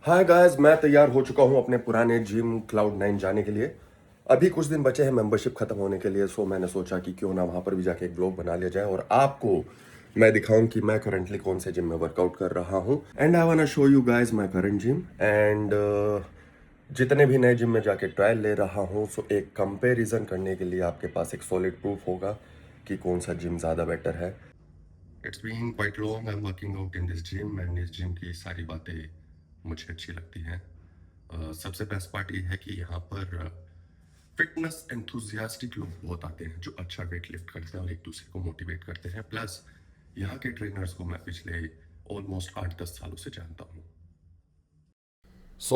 Hi guys, मैं तैयार हो चुका हूं अपने पुराने जिम क्लाउड 9 जाने के लिए। अभी कुछ दिन बचे हैं मेंबरशिप खत्म होने के लिए, सो मैंने सोचा कि क्यों ना वहां पर भी जाके एक ब्लॉग बना लिया जाए और आपको मैं दिखाऊं कि मैं करंटली कौन से जिम में वर्कआउट कर रहा हूं। And I want show you guys my current gym and जितने भी नए जिम में जाके ट्रायल ले रहा हूं, सो एक कंपैरिजन करने के लिए आपके पास एक सॉलिड प्रूफ होगा कि कौन सा जिम ज़्यादा बेटर है। It's been quite long I am working out in this gym and इस जिम की सारी बातें मुझे अच्छी लगती हैं। सबसे बेस्ट पार्ट ये है कि यहाँ पर फिटनेस एंथुजियास्टिक लोग बहुत आते हैं जो अच्छा वेट लिफ्ट करते हैं और एक दूसरे को मोटिवेट करते हैं। प्लस यहाँ के ट्रेनर्स को मैं पिछले ऑलमोस्ट 8-10 सालों से जानता हूँ।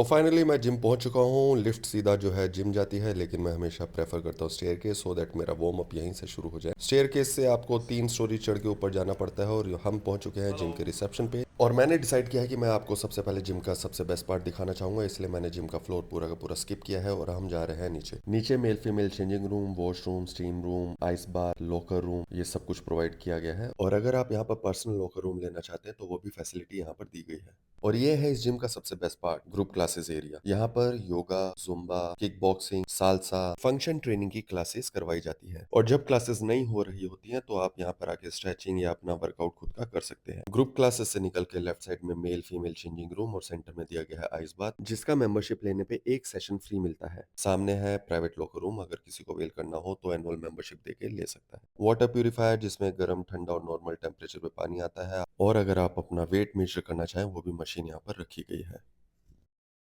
फाइनली मैं जिम पहुंच चुका हूँ। लिफ्ट सीधा जो है जिम जाती है, लेकिन मैं हमेशा प्रेफर करता हूँ स्टेयर केस, सो दैट मेरा वार्म अप यहीं से शुरू हो जाए। स्टेयर केस से आपको 3 स्टोरी चढ़ के ऊपर जाना पड़ता है और हम पहुंच चुके हैं जिम के रिसेप्शन पे। और मैंने डिसाइड किया है कि मैं आपको सबसे पहले जिम का सबसे बेस्ट पार्ट दिखाना चाहूंगा, इसलिए मैंने जिम का फ्लोर पूरा का पूरा स्किप किया है और हम जा रहे हैं नीचे। नीचे male female changing room, washroom, steam room, ice bar, locker room, ये सब कुछ प्रोवाइड किया गया है। और अगर आप यहाँ पर पर्सनल लॉकर रूम लेना चाहते हैं तो वो भी फैसिलिटी यहाँ पर दी गई है। और ये है इस जिम का सबसे best part, group classes area. यहाँ पर yoga, Zumba, kick boxing, salsa, function training की क्लासेस करवाई जाती है। और जब क्लासेस नहीं हो रही होती हैं तो आप यहाँ पर आके स्ट्रेचिंग या अपना वर्कआउट खुद का कर सकते हैं। ग्रुप क्लासेस से निकल के लेफ्ट साइड में मेल फीमेल चेंजिंग रूम और सेंटर में दिया गया है आइस बाथ, जिसका मेंबरशिप लेने पे एक सेशन फ्री मिलता है। सामने है प्राइवेट लॉकर रूम, अगर किसी को वेल करना हो तो एनुअल मेंबरशिप देके ले सकता है। वाटर प्यूरिफायर जिसमें गर्म, ठंडा और नॉर्मल टेम्परेचर पे पानी आता है। और अगर आप अपना वेट मेजर करना चाहें वो भी मशीन यहाँ पर रखी गई है।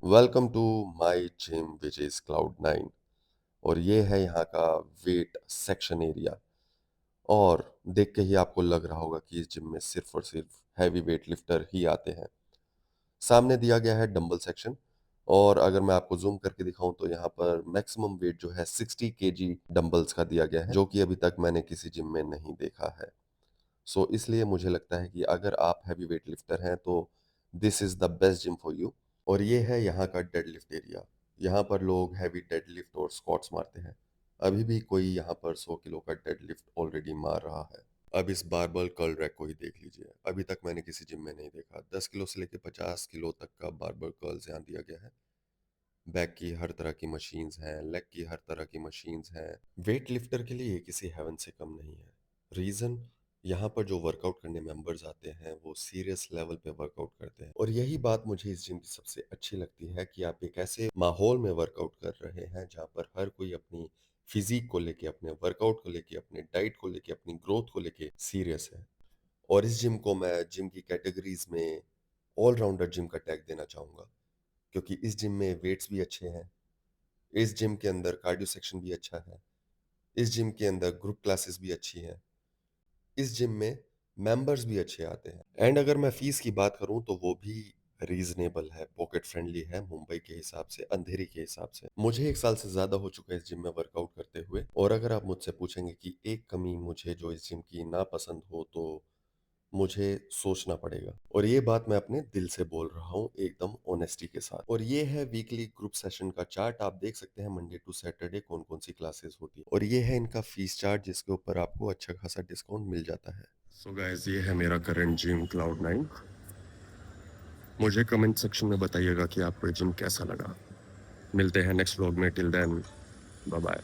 Welcome to my gym which is cloud 9। और ये है यहाँ का वेट सेक्शन एरिया। और देख के ही आपको लग रहा होगा कि इस जिम में सिर्फ और सिर्फ हैवी वेट लिफ्टर ही आते हैं। सामने दिया गया है डंबल सेक्शन। और अगर मैं आपको जूम करके दिखाऊं तो यहाँ पर मैक्सिमम वेट जो है 60 kg डंबल्स का दिया गया है, जो कि अभी तक मैंने किसी जिम में नहीं देखा है। सो इसलिए मुझे लगता है कि अगर आप हैवी वेट लिफ्टर हैं तो this is the best gym for you. और ये है यहाँ का डेड लिफ्ट एरिया। यहाँ पर लोग हैवी डेड लिफ्ट और स्क्वाट्स मारते हैं। अभी भी कोई यहाँ पर 100 किलो का डेड लिफ्ट ऑलरेडी मार रहा है। अब इस बारबल कर्ल रैक को ही देख लीजिए, अभी तक मैंने किसी जिम में नहीं देखा। 10 किलो से लेकर 50 किलो तक का बारबल कर्ल्स यहाँ दिया गया है। बैक की हर तरह की मशीन्स हैं, लेग की हर तरह की मशीन्स हैं। वेट लिफ्टर के लिए ये किसी हेवन से कम नहीं है। रीज़न, यहाँ पर जो वर्कआउट करने मेंबर्स आते हैं वो सीरियस लेवल पे वर्कआउट करते हैं। और यही बात मुझे इस जिम की सबसे अच्छी लगती है कि आप एक ऐसे माहौल में वर्कआउट कर रहे हैं जहाँ पर हर कोई अपनी फिजिक को लेके, अपने वर्कआउट को लेके, अपने डाइट को लेके, अपनी ग्रोथ को लेके सीरियस है। और इस जिम को मैं जिम की कैटेगरीज में ऑलराउंडर जिम का टैग देना चाहूँगा, क्योंकि इस जिम में वेट्स भी अच्छे हैं, इस जिम के अंदर कार्डियो सेक्शन भी अच्छा है, इस जिम के अंदर ग्रुप क्लासेस भी अच्छी हैं, इस जिम में मेंबर्स भी अच्छे आते हैं। एंड अगर मैं फीस की बात करूं तो वो भी रीजनेबल है, पॉकेट फ्रेंडली है, मुंबई के हिसाब से, अंधेरी के हिसाब से। मुझे 1 साल से ज्यादा हो चुका है इस जिम में वर्कआउट करते हुए। और अगर आप मुझसे पूछेंगे कि एक कमी मुझे जो इस जिम की नापसंद हो तो मुझे सोचना पड़ेगा। और ये बात मैं अपने दिल से बोल रहा हूँ, एकदम ऑनेस्टी के साथ। और ये है वीकली ग्रुप सेशन का चार्ट। आप देख सकते हैं मंडे टू सैटरडे कौन कौन सी क्लासेस होती है। और ये है इनका फीस चार्ट, जिसके ऊपर आपको अच्छा खासा डिस्काउंट मिल जाता है। सो गाइस, ये है मेरा करंट जिम क्लाउड 9। मुझे कमेंट सेक्शन में बताइएगा कि आपको ये जिम कैसा लगा। मिलते हैं नेक्स्ट व्लॉग में। Till then, bye bye.